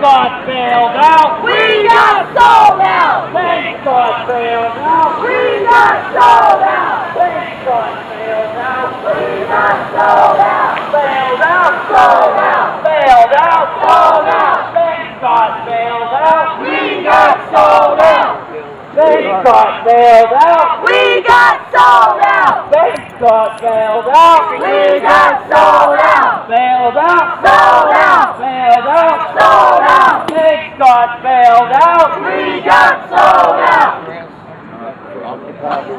got bailed out. We got sold out. Banks got bailed out. We got sold out. Banks got bailed out. We got sold out. Bailed out. Sold out. Bailed out. Sold out. Banks got bailed out. We got sold out. Banks got bailed out. We got sold out. Banks got bailed out. We got sold out. Bailed out. Sold out. Bailed out. Sold out. Banks got bailed out. We got sold out.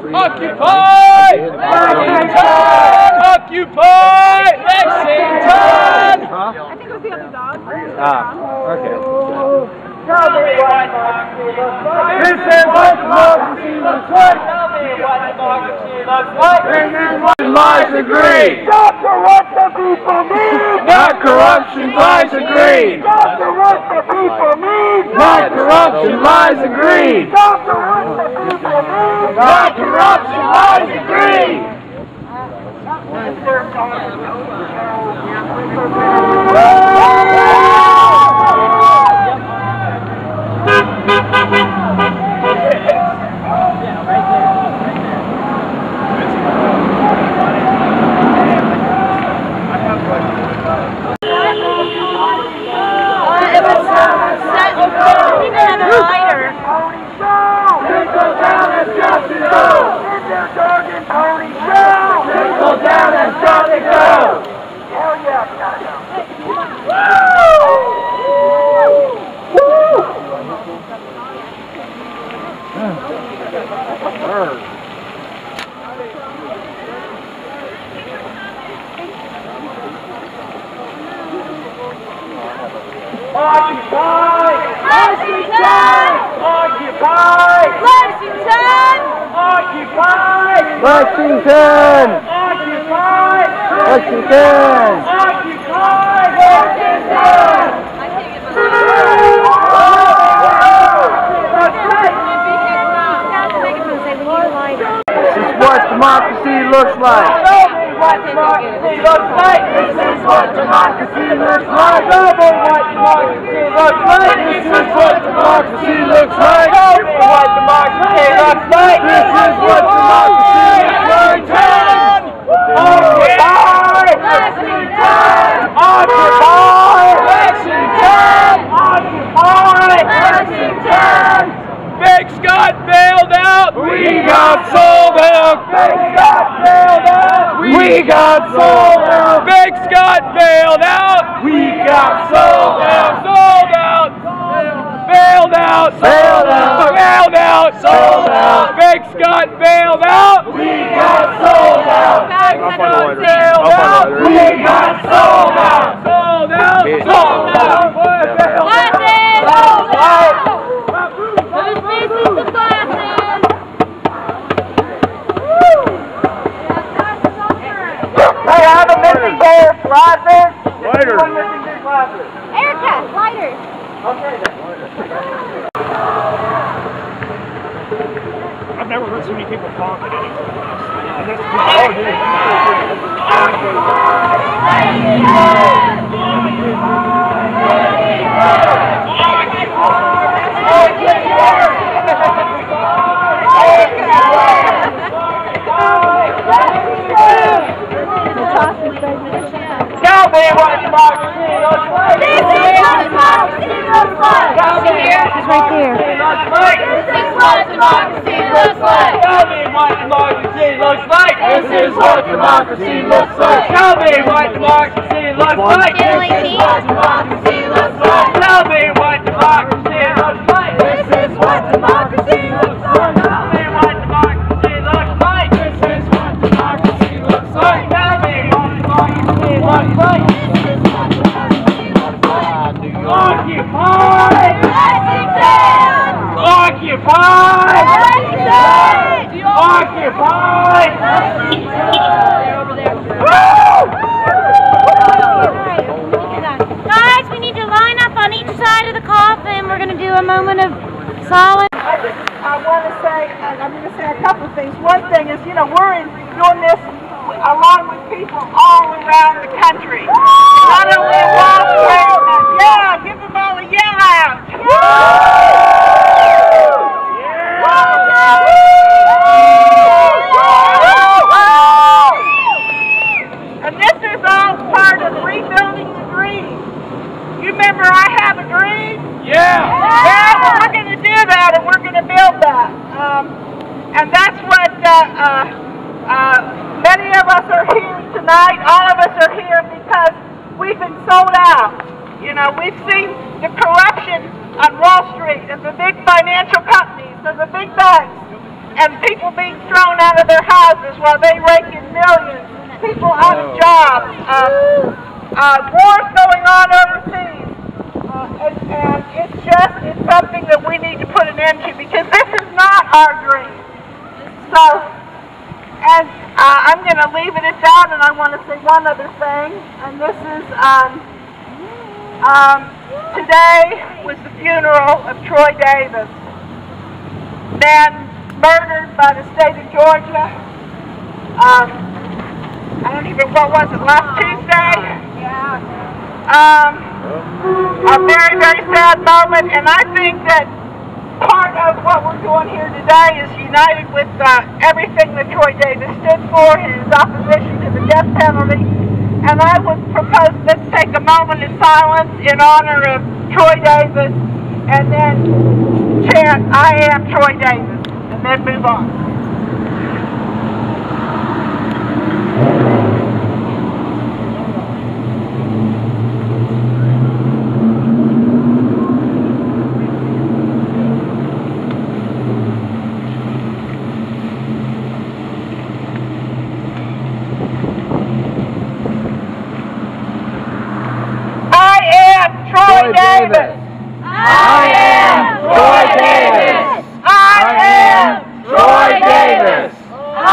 Occupy! Lexington! Occupy! Lexington! I think it was the other dog. Okay. Tell me what democracy looks like. This is what democracy looks like. Tell me what democracy looks like. This is what lies agree. Not corrupt the people need. Not corruption lies agreed. Not corrupt the people need. Not corruption lies agreed. Not corrupt the people need. Not corruption lies agreed. Occupy! Lexington! Occupy! Lexington! Occupy! Lexington! Occupy! Lexington! Occupy! Lexington! This is what democracy looks like. What democracy looks like. This is what democracy looks like. Tell me what democracy looks like. This is what democracy looks like. Tell me what democracy looks like. This is what democracy looks like. Occupy! Lexington! Occupy! Lexington! Occupy! Lexington! Banks got bailed out. We got sold out. Banks got bailed out. We got sold out. Banks got bailed out. We got sold out. Sold out. Bailed out. Bailed out. Bailed out. Sold out. Banks got bailed out. We got sold out. Banks got bailed out. We got sold out. Sold out. Sold out. Bailed out. Sold out! Those pieces of glasses! Hey, I have a missing pair of glasses. Lighter. One missing pair of glasses. Erica, lighters! Okay then. I've never heard so many people talk at any class. Tell me what democracy looks like. This is what democracy looks like! Tell me what democracy looks like. This is what democracy looks like! Tell me what democracy looks like. This is what democracy looks like! Tell me what democracy looks like. This is what democracy looks like! Tell me what democracy looks like. This is what democracy looks like! Tell me what democracy looks like. This is what democracy looks like. Tell me what democracy looks like. Occupy! Lexington! Occupy! Lexington! Occupy! Guys, we need to line up on each side of the coffin. We're going to do a moment of silence. I want to say, I'm going to say a couple of things. One thing is, you know, we're doing this along with people all around the country. Not only in Washington, yeah, give them all a yeah. And that's what many of us are here tonight. All of us are here because we've been sold out. You know, we've seen the corruption on Wall Street and the big financial companies and the big banks, and people being thrown out of their houses while they rake in millions, people out of jobs, wars going on overseas, and it's something that we need to put an end to, because this is not our dream. So, and I'm going to leave it at that, and I want to say one other thing, and this is, today was the funeral of Troy Davis, man murdered by the state of Georgia. I don't even, what was it, last Tuesday? A very, very sad moment, and I think that part of what we're doing here today is united with everything that Troy Davis stood for in his opposition to the death penalty. And I would propose, let's take a moment of silence in honor of Troy Davis, and then chant, "I am Troy Davis," and then move on. Troy Davis! I am Troy Davis! I am Troy Davis! I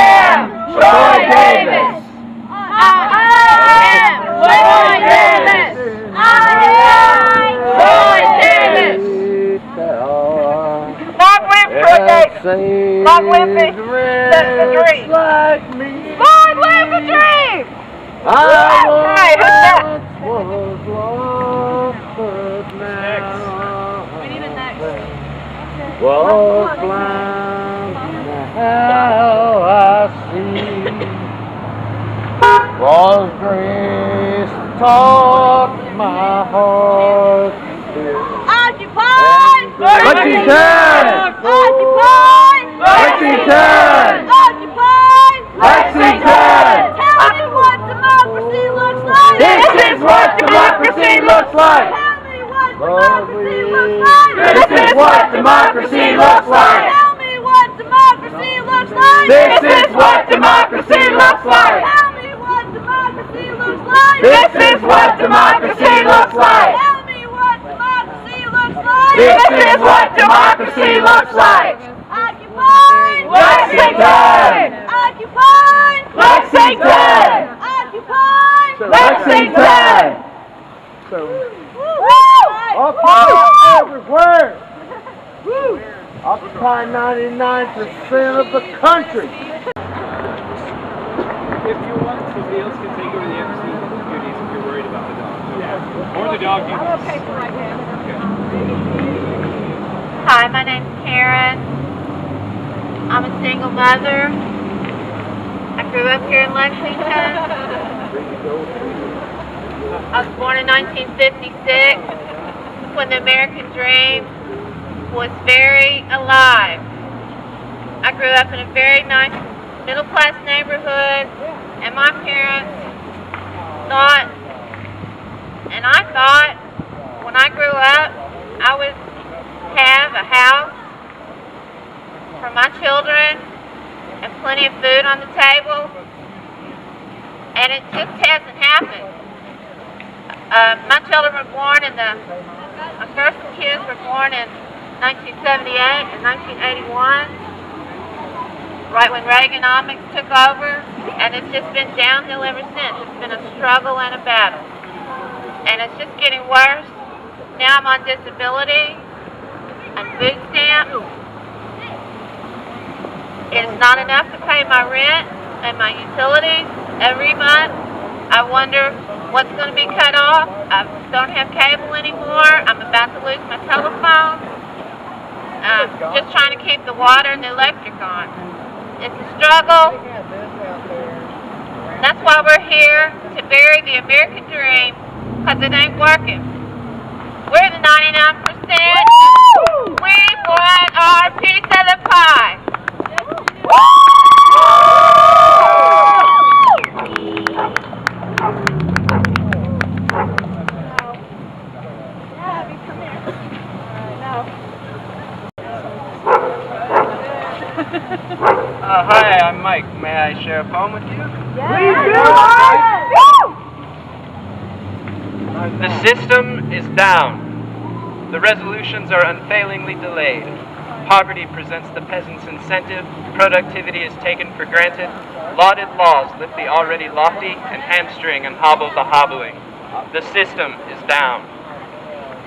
am Troy Davis! I am Troy Davis! I am Troy Davis! Long live Troy Davis! Long live the dream! Long live the dream! Hey, who's that? Was lost, but now We need a next. was blind, now I see. Was grace taught my heart to Occupy! Lexington! Occupy! Lexington! Occupy! Lexington! Tell me what democracy looks like! This is what democracy looks like! Tell me what democracy looks like! This is what democracy looks like! Tell me what democracy looks like! This is what democracy looks like! Tell me what democracy looks like! This is what democracy looks like! Tell me what democracy looks like! This is what democracy looks like! Occupy! Lexington! Occupy! Lexington! Occupy! Lexington! Occupy everywhere! Occupy 99% of the country! If you want, somebody else can take over the embassy duties if you're worried about the dog. Yeah. Or the dog duties. I'm okay for right now. Hi, my name's Karen. I'm a single mother. I grew up here in Lexington. I was born in 1956 when the American dream was very alive. I grew up in a very nice middle-class neighborhood, and my parents thought, and I thought, when I grew up, I would have a house for my children and plenty of food on the table, and it just hasn't happened. My children were born my first kids were born in 1978 and 1981, right when Reaganomics took over, and it's just been downhill ever since. It's been a struggle and a battle, and it's just getting worse. Now I'm on disability and food stamps. It's not enough to pay my rent and my utilities every month. I wonder what's going to be cut off. I don't have cable anymore. I'm about to lose my telephone. Just trying to keep the water and the electric on. It's a struggle. That's why we're here, to bury the American dream, because it ain't working. We're the 99%. We want our piece of the pie. Hi, I'm Mike. May I share a poem with you? The system is down. The resolutions are unfailingly delayed. Poverty presents the peasant's incentive. Productivity is taken for granted. Lauded laws lift the already lofty and hamstring and hobble the hobbling. The system is down.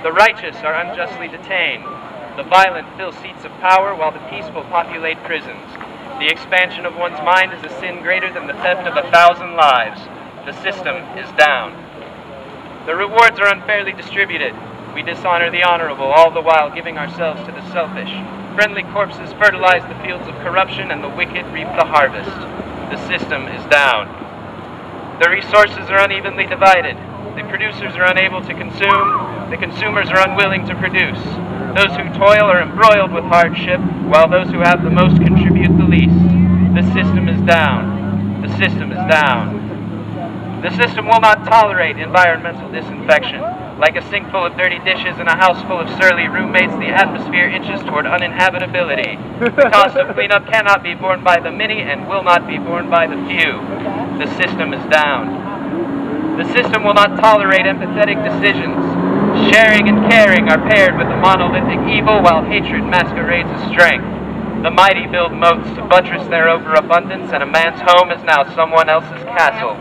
The righteous are unjustly detained. The violent fill seats of power while the peaceful populate prisons. The expansion of one's mind is a sin greater than the theft of 1,000 lives. The system is down. The rewards are unfairly distributed. We dishonor the honorable, all the while giving ourselves to the selfish. Friendly corpses fertilize the fields of corruption, and the wicked reap the harvest. The system is down. The resources are unevenly divided. The producers are unable to consume. The consumers are unwilling to produce. Those who toil are embroiled with hardship, while those who have the most contribute the least. The system is down. The system is down. The system will not tolerate environmental disinfection. Like a sink full of dirty dishes and a house full of surly roommates, the atmosphere inches toward uninhabitability. The cost of cleanup cannot be borne by the many and will not be borne by the few. The system is down. The system will not tolerate empathetic decisions. Sharing and caring are paired with a monolithic evil, while hatred masquerades as strength. The mighty build moats to buttress their overabundance, and a man's home is now someone else's castle.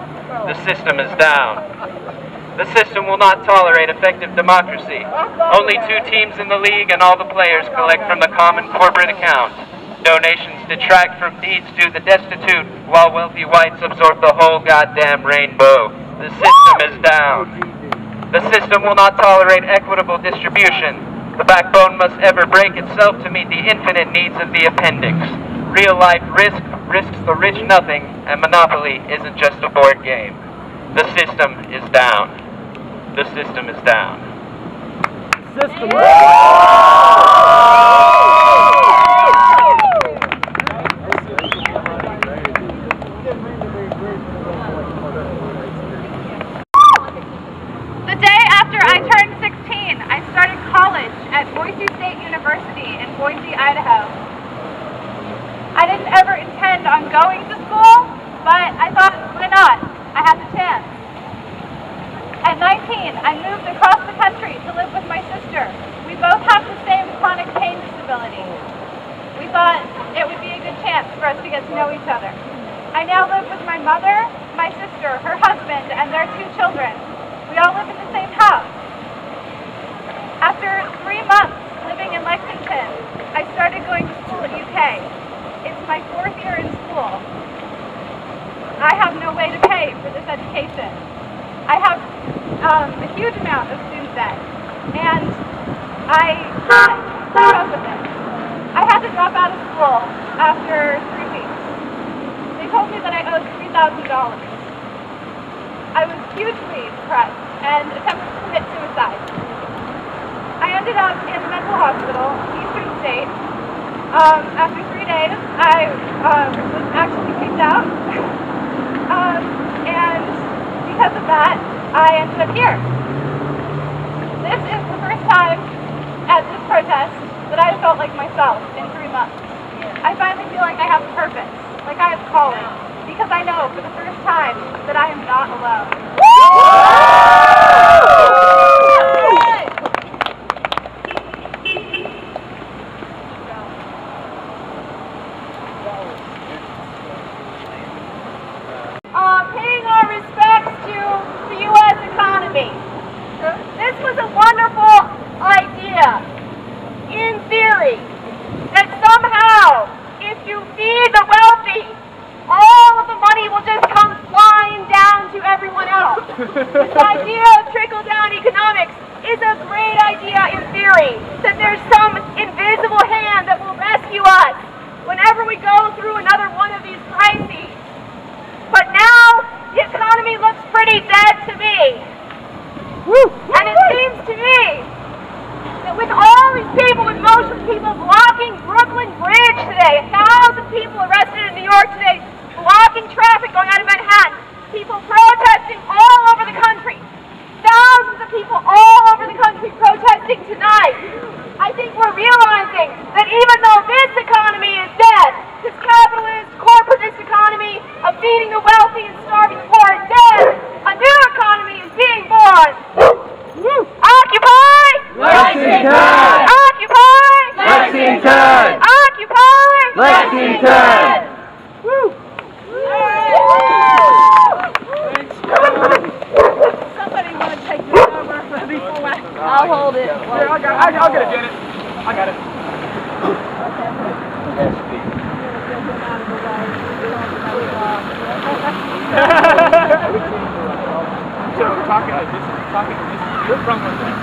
The system is down. The system will not tolerate effective democracy. Only 2 teams in the league and all the players collect from the common corporate account. Donations detract from needs to the destitute, while wealthy whites absorb the whole goddamn rainbow. The system is down. The system will not tolerate equitable distribution. The backbone must ever break itself to meet the infinite needs of the appendix. Real life risks the rich nothing, and Monopoly isn't just a board game. The system is down. The system is down. System. The day after I turned 16, I started college at Boise State University in Boise, Idaho. I didn't ever intend on going to school, but I thought, why not? I had the chance. At 19, I moved across the country to live with my sister. We both have the same chronic pain disability. We thought it would be a good chance for us to get to know each other. I now live with my mother, my sister, her husband, and their 2 children. We all live in the same house. After 3 months living in Lexington, I started going to school at UK. It's my 4th year in school. I have no way to pay for this education. I have a huge amount of student debt, and I can't keep up with it. I had to drop out of school after 3 weeks. They told me that I owed $3,000. I was hugely depressed and attempted to commit suicide. I ended up in a mental hospital, Eastern State. After 3 days, I was actually kicked out. And because of that, I ended up here. This is the first time at this protest that I felt like myself in 3 months. I finally feel like I have a purpose, like I have calling, because I know for the first time that I am not alone. Paying our respects to the U.S. economy. This was a wonderful idea, in theory, that somehow, if you feed the wealthy, all of the money will just come flying down to everyone else. This idea of trickle-down economics is a great idea in theory, that there's some invisible hand that will rescue us whenever we go through another one of these crises. But now, the economy looks pretty dead to me. And it seems to me that with all these people in motion, people blocking Brooklyn Bridge today, 1,000 people arrested even though this economy is dead, this capitalist, corporatist economy of feeding the wealthy and starving the poor is dead, a new economy is being born. Occupy! Lexington! Occupy! Lexington! Occupy! Lexington! Somebody want to take this over before I'll hold it. I'll get it, Janet. I got it. So talking to this, you're from one thing.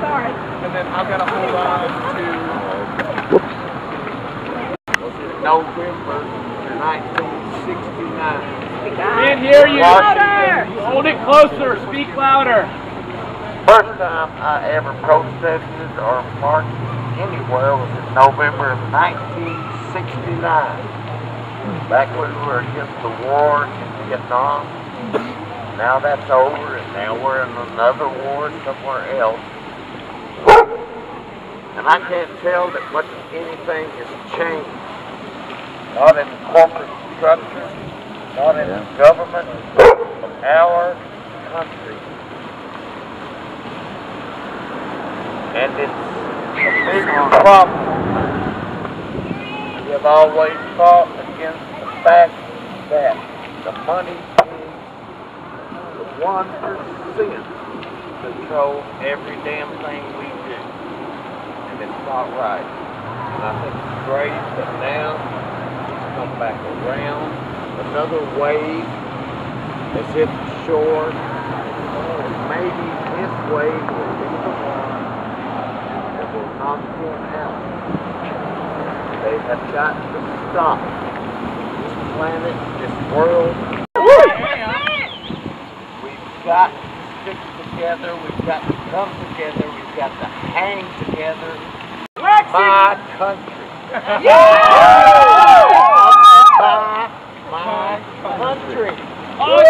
Sorry. And then I've got to hold on to November 1969. can't hear you. Hold it closer. Speak louder. First time I ever protested or marched anywhere was in November of 1969. Back when we were against the war in Vietnam. Now that's over, and now we're in another war somewhere else. And I can't tell that much of anything has changed. Not in the corporate structure, not in the government of our country. And it's a big problem. We have always fought against the fact that the money is the 1% control every damn thing we do. And it's not right. And I think it's great that now it's come back around. Another wave has hit the shore. And maybe this wave will be the one that will knock them out. They have got to stop this planet, this world. We've got to stick together. We've got to come together. We've got to hang together. My country. My country. My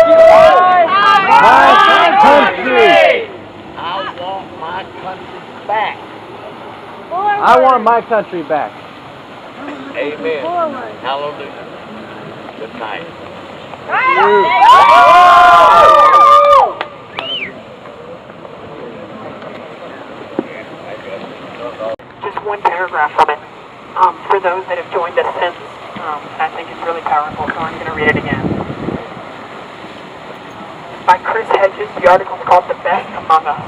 country! I want my country back. I want my country back. Amen. Hallelujah. Good night. Just one paragraph from it. For those that have joined us since, I think it's really powerful, so I'm going to read it again. By Chris Hedges, the article is called The Best Among Us.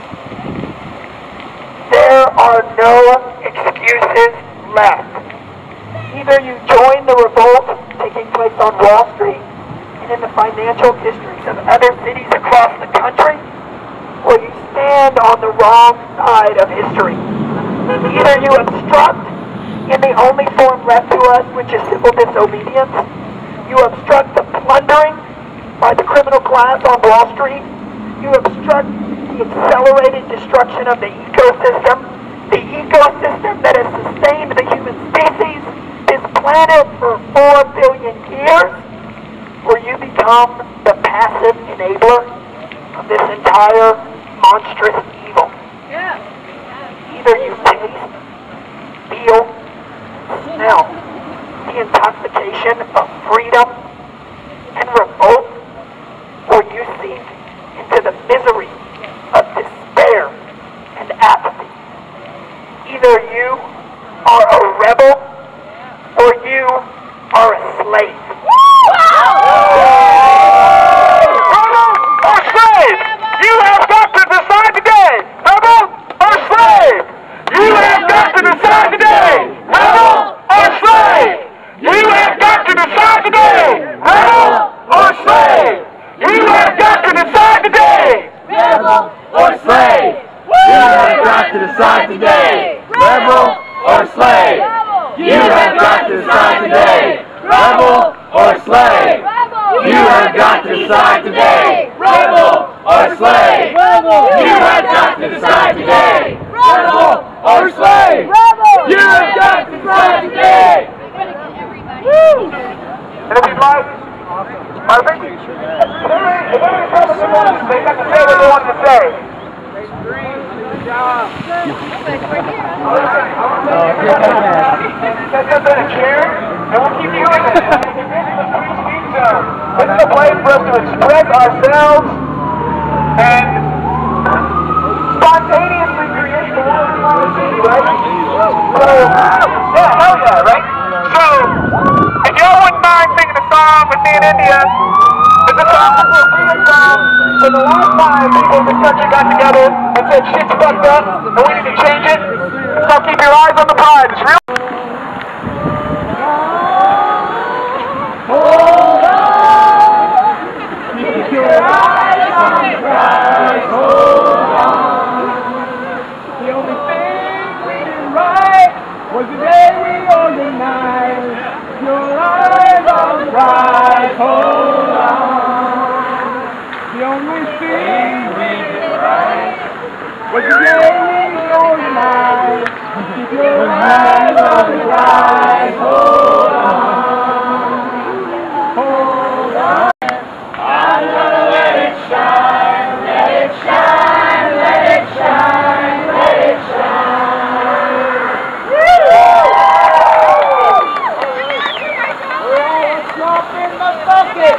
There are no excuses left. Either you join the revolt taking place on Wall Street and in the financial districts of other cities across the country, or you stand on the wrong side of history. Either you obstruct in the only form left to us, which is civil disobedience. You obstruct the plundering by the criminal class on Wall Street. You obstruct the accelerated destruction of the ecosystem that has sustained the human species, this planet, for 4 billion years, or you become the passive enabler of this entire monstrous evil. Either you taste, feel, smell the intoxication of freedom and revolt, or you sink into the misery of despair and apathy. Either you are a rebel or you are a slave. Rebel or slave? You have got to decide today. Rebel or slave? You have got to decide today. Rebel or slave? You have got to decide today. Rebel or slave? You have got to decide today. Rebel or slave? You have got to decide today. Rebel or slave? You have got to decide today. Rebel or slave? You have got to decide today. Rebel or slave? You have got to decide today. Rebel or slave? You have got to decide today. And if you'd like, I think if any public emotions, they got to say what they wanted to say. Good job. Set up in a chair, and we'll keep you in it. This is a place for us to express ourselves and spontaneously create the world we want to see, right? So, yeah, hell yeah, right? So, if y'all wouldn't mind singing a song with me and India, it's a song that we'll sing a song for the last time people in this country got together and said shit's fucked up and we need to change it. So keep your eyes on the prize. It's real. Hold on. Keep your eyes on the prize. Hold on. The only thing we did right was the day we organized. Your eyes on the prize. Hold on. The only thing we did right was the day we organized. Keep your eyes on the prize. Hold on. Hold on. I'm gonna let it shine. Let it shine. Let it shine. Let it shine. Let's drop in the bucket.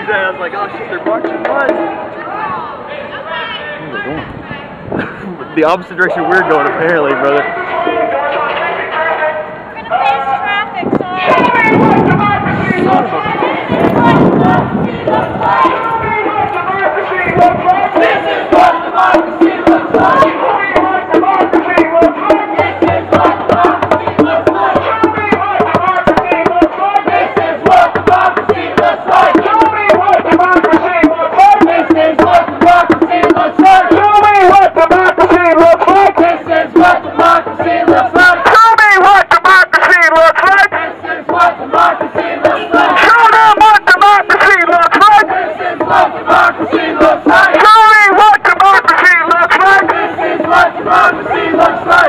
I was like, oh shit, they're marching on. The opposite direction we're going, apparently, brother. We're gonna face traffic, so... This is what democracy looks like. Democracy looks like.